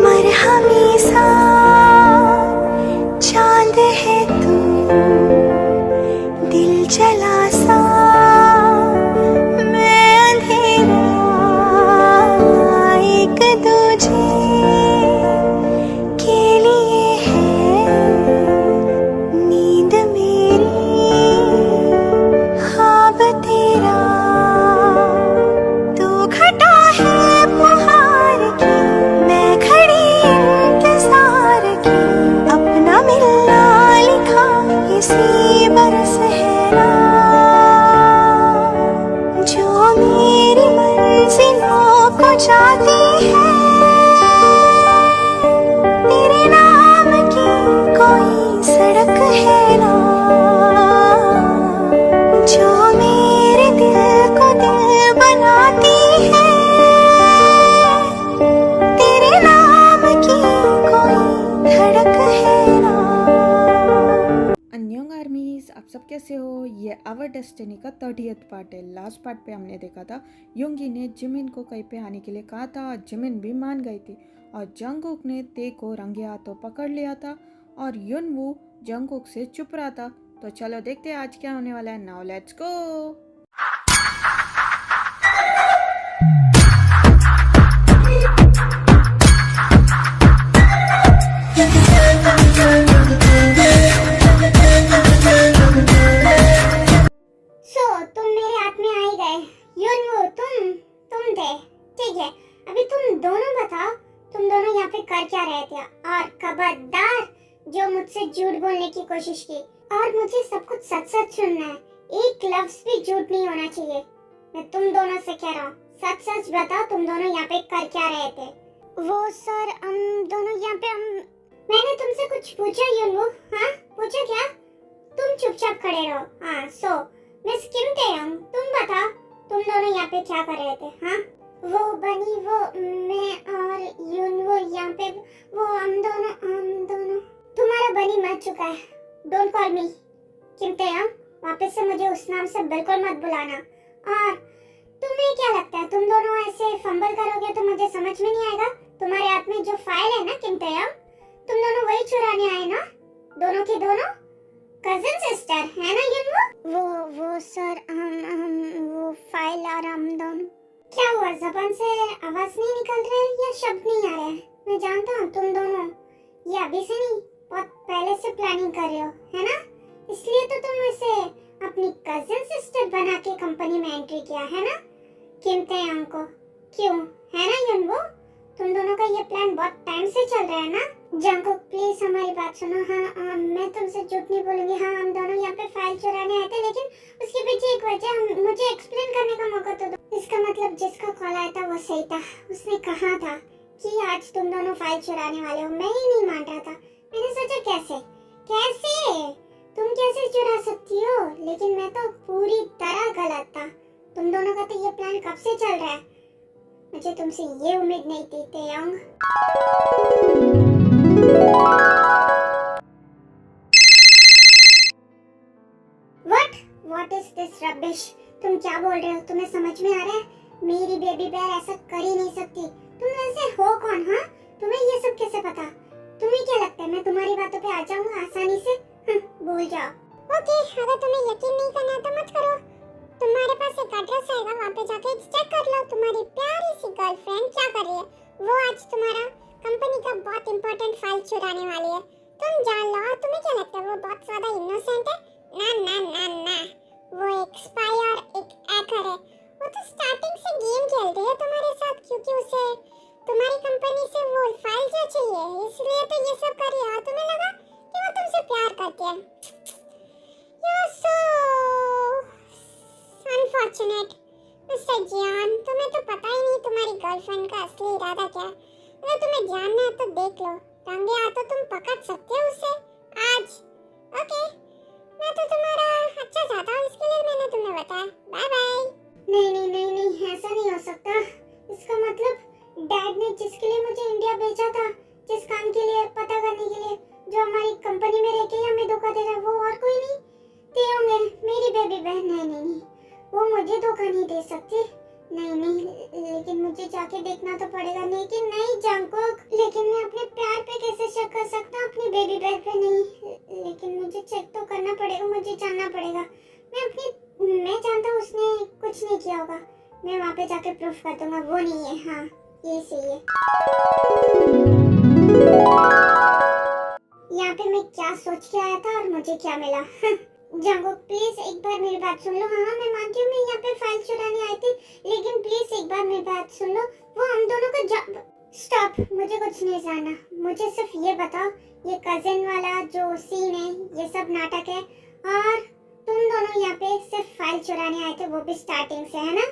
मरहमी सा चांद है तू, दिल जला सा मैं अंधेरा, एक दूजे के लिए है नींद मेरी, ख्वाब तेरा। तू घटा है बहार की, मैं खड़ी इंतजार की, अपना मिलना लिखा इसी बरस है ना, जो मेरी मंजिलों को जाती है। तेरे नाम की कोई सड़क है ना, जो मेरे दिल को दिल बनाती है। तेरे नाम की कोई धड़क है ना। अन्योंग आर्मीज, आप सब कैसे हो। ये आवर डेस्टिनी का 30th पार्ट है। लास्ट पार्ट पे हमने देखा था योंगी ने जिमिन को कहीं पे आने के लिए कहा था और जिमिन भी मान गई थी, और जंगकुक ने ते को रंगे हाथों पकड़ लिया था और युनवू जंगकुक से चुप रहा था। तो चलो देखते हैं आज क्या होने वाला है। Now let's go. तुम मेरे हाथ में आ ही गए। युनवू, तुम थे, ठीक है। अभी तुम दोनों बताओ, तुम दोनों यहाँ पे कर क्या रहे थे, और खबरदार जो मुझसे झूठ बोलने की कोशिश की, और मुझे सब कुछ सच सच सुनना है, एक लफ्ज भी झूठ नहीं होना चाहिए। मैं तुम दोनों से कह रहा हूँ, सच सच बताओ तुम दोनों यहाँ पे कर क्या रहे थे। वो सर, हम दोनों यहाँ पे मैंने तुमसे कुछ पूछा युनवू? हाँ पूछा क्या? तुम चुपचाप खड़े रहो। हाँ सो मिस किम तेयंग, तुम बताओ तुम दोनों यहाँ पे क्या कर रहे थे? हाँ वो बनी, वो मैं और युनवू यहाँ पे, वो हम दोनों। तुम्हारा बनी मर चुका है। डोंट कॉल मी किम तेयंग, वापस से मुझे उस नाम से बिल्कुल मत बुलाना। और तुम्हें क्या लगता है तुम दोनों ऐसे फंबल करोगे तो मुझे समझ में नहीं आएगा? तुम्हारे हाथ में जो फाइल है ना किम तेयंग, तुम दोनों वही चुराने आए ना? दोनों की दोनों कजिन सिस्टर है ना युनवू? वो सर, हम वो फाइल और हम दोनों। क्या हुआ, जबान से आवाज नहीं निकल रहा है या शब्द नहीं आ रहा है? मैं जानता हूँ तुम दोनों ये अभी से नहीं, बहुत पहले से प्लानिंग कर रहे हो, है ना? इसलिए तो तुम इसे अपनी कजिन सिस्टर बना के कंपनी में एंट्री किया है ना किम तेयंग को? क्यों, है ना युनवू? तुम दोनों का ये प्लान बहुत टाइम से चल रहा है ना? जंगकुक प्लीज हमारी बात सुनो। हाँ मैं तुमसे झूठ नहीं बोलूंगी। हाँ हम दोनों यहाँ पे फाइल चुराने आए थे, लेकिन उसके पीछे एक वजह, मुझे एक्सप्लेन करने का मौका तो दो। इसका मतलब जिसका कॉल आया था वो सही था, उसने कहा था कि आज तुम दोनों फाइल चुराने वाले हो। मैं ही नहीं मान रहा था। मैंने सोचा कैसे तुम कैसे चुरा सकती हो, लेकिन मैं तो पूरी तरह गलत था। तुम दोनों का तो ये प्लान कब से चल रहा है, मुझे तुमसे ये उम्मीद नहीं थी तेयंग। What is this rubbish? तुम क्या बोल रहे हो? तुम्हें समझ में आ रहा है? मेरी बेबी बेयर ऐसा कर ही नहीं सकती। तुम ऐसे हो कौन? हाँ तुम्हें ये सब कैसे पता? तुम्हें क्या लगता है मैं तुम्हारी बातों पे आ जाऊंगा आसानी से? भूल जाओ। ओके, अगर तुम्हें यकीन नहीं करना तो मत करो। तुम्हारे पास एक एड्रेस आएगा, वहाँ पे जाके चेक कर लो तुम्हारी प्यारी सी गर्लफ्रेंड क्या कर रही है। वो आज तुम्हारा कंपनी का बहुत इंपॉर्टेंट फाइल चुराने वाली है। तुम जान लो। और तुम्हें क्या लगता है वो बहुत ज्यादा इनोसेंट है? ना, वो एक स्पाई और एक हैकर है। वो तो स्टार्टिंग से गेम खेल रही है तुम्हारे साथ, क्योंकि उसे तुम्हारी कंपनी से वो फाइल जो चाहिए, इसलिए तो ये सब कर रही है। और तुम्हें लगा कि वो तुमसे प्यार करती है। You're so unfortunate, मिस्टर जियान। तुम्हें तो पता ही नहीं तुम्हारी गर्लफ्रेंड का असली इरादा क्या है। अगर तुम्हें जानना है तो देख लो, रंगे हाथों तुम पकड़ सकते हो उसे आज। ओके, मैं तो तुम्हारा अच्छा चाहता हूँ, इसके लिए मैंने तुम्हें बताया। Bye bye. नहीं, ऐसा नहीं हो सकता। इसका मतलब डैड ने जिसके लिए मुझे इंडिया भेजा था, जिस काम के लिए पता करने के लिए, जो हमारी कंपनी में रह के हमें धोखा दे रहा है, वो और कोई नहीं ते होंगे। मेरी बेबी बहन। नहीं, वो मुझे धोखा नहीं दे सकती। नहीं, मुझे जाके देखना तो पड़ेगा। लेकिन नहीं जंगकुक, लेकिन मैं अपने प्यार पे कैसे शक कर सकता हूँ, अपनी बेबी बेर पे नहीं। लेकिन मुझे चेक तो करना पड़ेगा, मुझे जानना पड़ेगा। मैं जानता हूँ उसने कुछ नहीं किया होगा। मैं वहाँ पे जाके प्रूफ कर दूंगा वो नहीं है। हाँ ये सही है। यहाँ पे मैं क्या सोच के आया था और मुझे क्या मिला। जंगकुक प्लीज एक बार मेरी बात सुन लो। हाँ मैं मानती हूँ मैं यहाँ पे फाइल चुराने आई थी, लेकिन प्लीज एक बार मेरी बात सुन लो। वो हम दोनों को स्टॉप, मुझे कुछ नहीं जानना। मुझे सिर्फ ये बताओ, ये कजिन वाला जो सीन है ये सब नाटक है और तुम दोनों यहाँ पे सिर्फ फाइल चुराने आए थे, वो भी स्टार्टिंग से, है ना?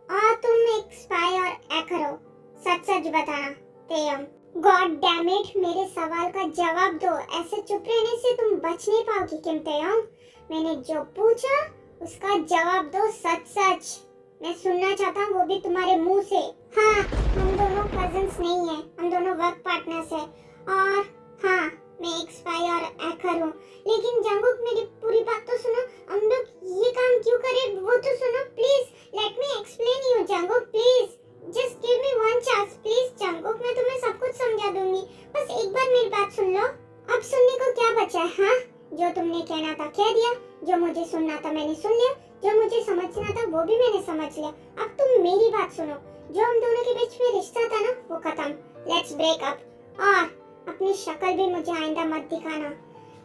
और तुम एक स्पाई और हैकर हो, सच सच बताना तेयम। गॉड डैम इट, मेरे सवाल का जवाब दो। ऐसे चुप रहने से तुम बच नहीं पाओगी किम तेयम। मैंने जो पूछा उसका जवाब दो सच सच। मैं सुनना चाहता हूँ वो भी तुम्हारे मुंह से। हाँ हम दोनों कजिन्स नहीं है, हम दोनों वर्क पार्टनर्स है। और हाँ मैं एक स्पाई और हैकर हूँ। लेकिन जंगकुक मेरी पूरी बात तो सुनो, हम लोग ये काम क्यों करें वो तो सुनो please. Let me explain you Jungkook, please just give me one chance please Jungkook. मैं तुम्हें सब कुछ समझा दूंगी, बस एक बार मेरी बात सुन लो। अब सुनने को क्या बचा है? हाँ जो तुमने कहना था कह दिया, जो मुझे सुनना था मैंने सुन लिया, जो मुझे समझना था वो भी मैंने समझ लिया। अब तुम मेरी बात सुनो, जो हम दोनों के बीच में रिश्ता था ना वो खत्म। Let's break up. और अपनी शक्ल भी मुझे आइंदा मत दिखाना।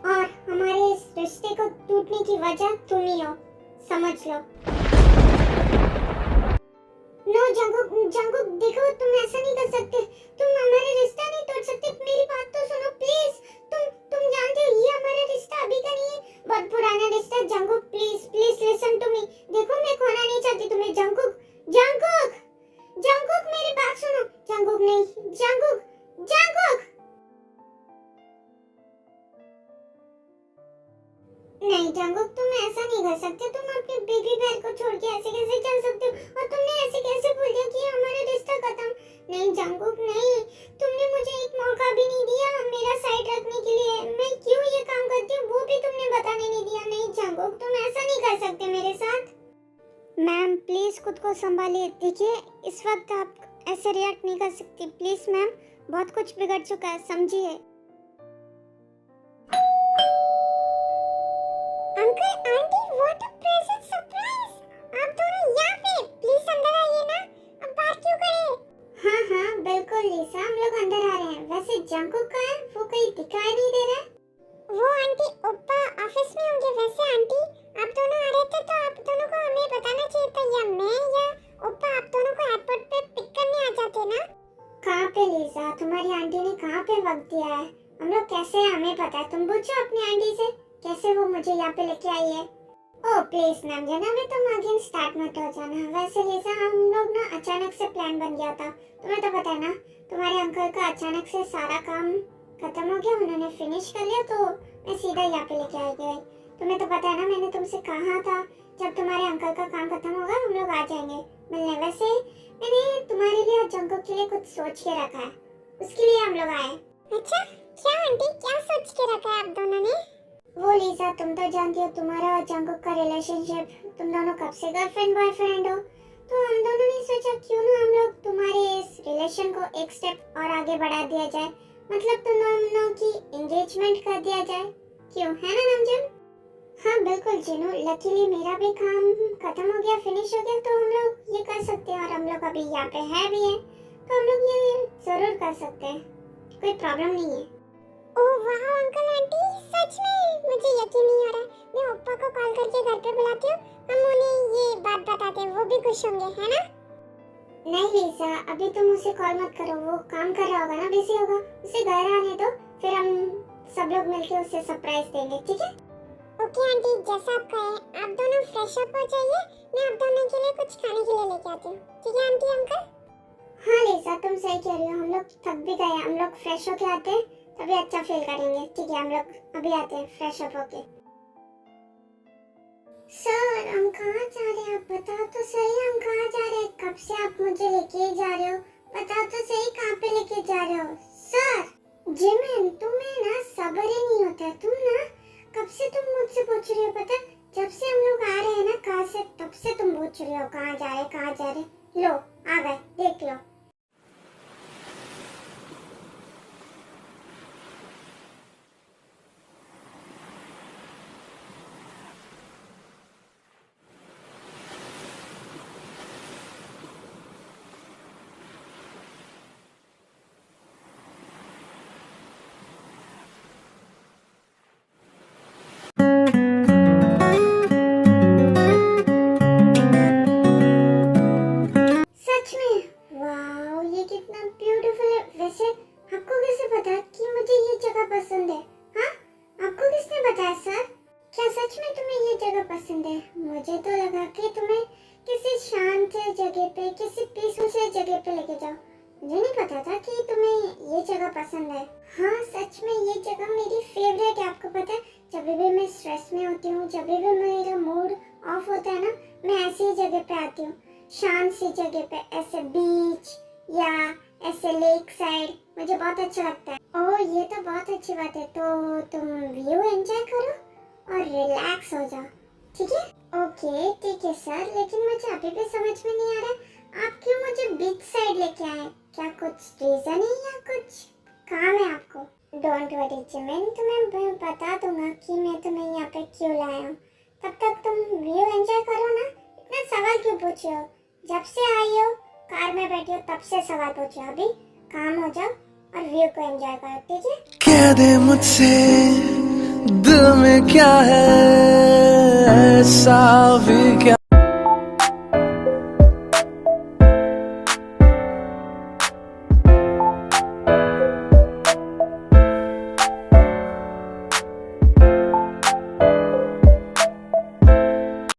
और हमारे इस रिश्ते को टूटने की वजह तुम ही हो, समझ लो। नो जंगकुक देखो तुम ऐसा नहीं कर सकते, तुम हमारे रिश्ता नहीं तोड़ सकते। मेरी बात तो सुनो प्लीज। तुम जानते हो ये हमारा रिश्ता अभी का नहीं है, बहुत पुराना रिश्ता है। Jungkook please please listen to me. देखो मैं खोना नहीं चाहती तुम्हें जंगकुक। जंगकुक जंगकुक मेरी बात सुनो। जंगकुक नहीं, जंगकुक नहीं जंगकुक तुम ऐसा नहीं कर सकते। तुम अपने बेबी बेर को छोड़ के ऐसे कैसे चल सकते हो? और तुमने ऐसे कैसे भूल गया कि हमारा रिश्ता खत्म? नहीं जंगकुक नहीं, तुमने मुझे एक मौका भी नहीं दिया मेरा साइड रखने के लिए। मैं क्यों ये काम करती हूँ वो भी तुमने बताने नहीं दिया। नहीं जंगकुक तुम ऐसा नहीं कर सकते मेरे साथ। मैम प्लीज खुद को संभालिए। देखिए इस वक्त आप ऐसे रिएक्ट नहीं कर सकती प्लीज मैम, बहुत कुछ बिगड़ चुका है, समझिए। Uncle aunty what a pleasant surprise. आप दोनों यहाँ पे, प्लीज अंदर आइए ना, अब बात क्यों करें? हाँ बिल्कुल लीसा, हम लोग अंदर आ रहे हैं। वैसे जंगकुक कहाँ है? वो कहीं दिखाई नहीं दे रहा है। वो आंटी ओप्पा ऑफिस में होंगे। वैसे आंटी आप दोनों आ रहे थे तो आप दोनों को हमें बताना चाहिए था, या मैं या ओप्पा आप दोनों को एयरपोर्ट पे पिक करने आ जाते ना। कहाँ पे लीसा, तुम्हारी आंटी ने कहाँ पे वक्त दिया है? हम लोग कैसे, हमें पता है। तुम पूछो अपनी आंटी से कैसे वो मुझे यहाँ पे लेके आई है। ओह प्लीज नाम जाना में तुम अगेन स्टार्ट मत हो जाना। वैसे लीसा हम लोग ना अचानक से प्लान बन गया था, तुम्हें तो पता है ना। तुम्हारे अंकल का अचानक से सारा काम खत्म हो गया, उन्होंने फिनिश कर लिया तो मैं सीधा यहाँ पे लेके आई गई। तुम्हें तो पता है ना मैंने तुमसे कहा था जब तुम्हारे अंकल का काम खत्म होगा हम लोग आ जाएंगे मिलने। वैसे मैंने तुम्हारे लिए और जंगकुक के लिए कुछ सोच के रखा है, उसके लिए हम लोग आए। अच्छा क्या आंटी, क्या सोच के रखा है आप दोनों ने? वो लीसा तुम तो जानती हो तुम्हारा और जंगकुक का रिलेशनशिप, तुम दोनों कब से गर्लफ्रेंड बॉयफ्रेंड हो। तो हम दोनों ने सोचा क्यों ना हम लोग तुम्हारे इस रिलेशन को एक स्टेप और आगे बढ़ा दिया जाए, मतलब तुम दोनों की एंगेजमेंट कर दिया जाए। क्यों, है ना नमजन? हाँ बिल्कुल जीनू, लकीली मेरा भी काम खत्म हो गया, फिनिश हो गया, तो हम लोग ये कर सकते हैं। और हम लोग अभी यहाँ पे है भी है तो हम लोग ये जरूर कर सकते हैं, कोई प्रॉब्लम नहीं है। ओह वाह अंकल आंटी, सच में मुझे यकीन नहीं हो रहा। मैं ओप्पा को कॉल करके घर पे बुलाती हूँ, हम उन्हें ये बात बताते हैं, वो भी खुश होंगे, है ना? नहीं लीसा अभी तुम उसे कॉल मत करो, वो काम कर रहा होगा ना, बिजी होगा। उसे घर आने दो, फिर हम सब लोग मिलके उसे सरप्राइज देंगे, ठीक है? ओके आंटी जैसा आप कहें। आप दोनों फ्रेश अप हो जाइए, मैं आप दोनों के लिए कुछ खाने के लिए लेके आती हूँ, ठीक है आंटी अंकल? हाँ लीसा तुम सही कह रही हो, हम लोग थक भी गए, हम लोग फ्रेश होके आते हैं तभी अच्छा फील करेंगे। ठीक है हम लोग अभी आते हैं फ्रेश अप होके। सर हम कहाँ जा रहे हैं, आप बताओ तो सही, हम कहाँ जा रहे हैं? कब से आप मुझे लेके जा रहे हो, बताओ तो सही कहाँ पे लेके जा रहे हो? सर जिमिन तुम्हें ना सब्र ही नहीं होता है, तुम ना कब से तुम मुझसे पूछ रही हो, पता जब से हम लोग आ रहे हैं ना कार से, तब से तुम पूछ रही हो कहाँ जा रहे कहाँ जा रहे। लो आ गए, देख इस दूसरे जगह पे लेके जाओ। मुझे नहीं पता था कि तुम्हें ये जगह पसंद है। हाँ सच में ये जगह मेरी फेवरेट है। आपको पता है जब भी मैं स्ट्रेस में होती हूँ, जब भी मेरा मूड ऑफ होता है ना, मैं ऐसी ही जगह पे आती हूँ, शांत सी जगह पे, ऐसे बीच या ऐसे लेक साइड, मुझे बहुत अच्छा लगता है। ओह ये तो बहुत अच्छी बात है। तो तुम व्यू एंजॉय करो और रिलैक्स हो जाओ, ठीक है? ओके ठीक है सर, लेकिन मुझे अभी भी समझ में नहीं आ रहा आप क्यों मुझे बीच साइड लेके आए? क्या कुछ रीजन है या कुछ काम है आपको? डोंट वरी जिमिन, तुम्हें बता दूंगा कि मैं तुम्हें यहाँ पे क्यों लाया हूँ। तब तक तुम व्यू एंजॉय करो ना। इतना सवाल क्यों पूछ रहे हो? जब से आई हो कार में बैठी हो तब से सवाल पूछ रहे हो। अभी काम हो जाओ और व्यू को एंजॉय करो, ठीक है? कह दे मुझसे दिल में क्या है, ऐसा भी क्या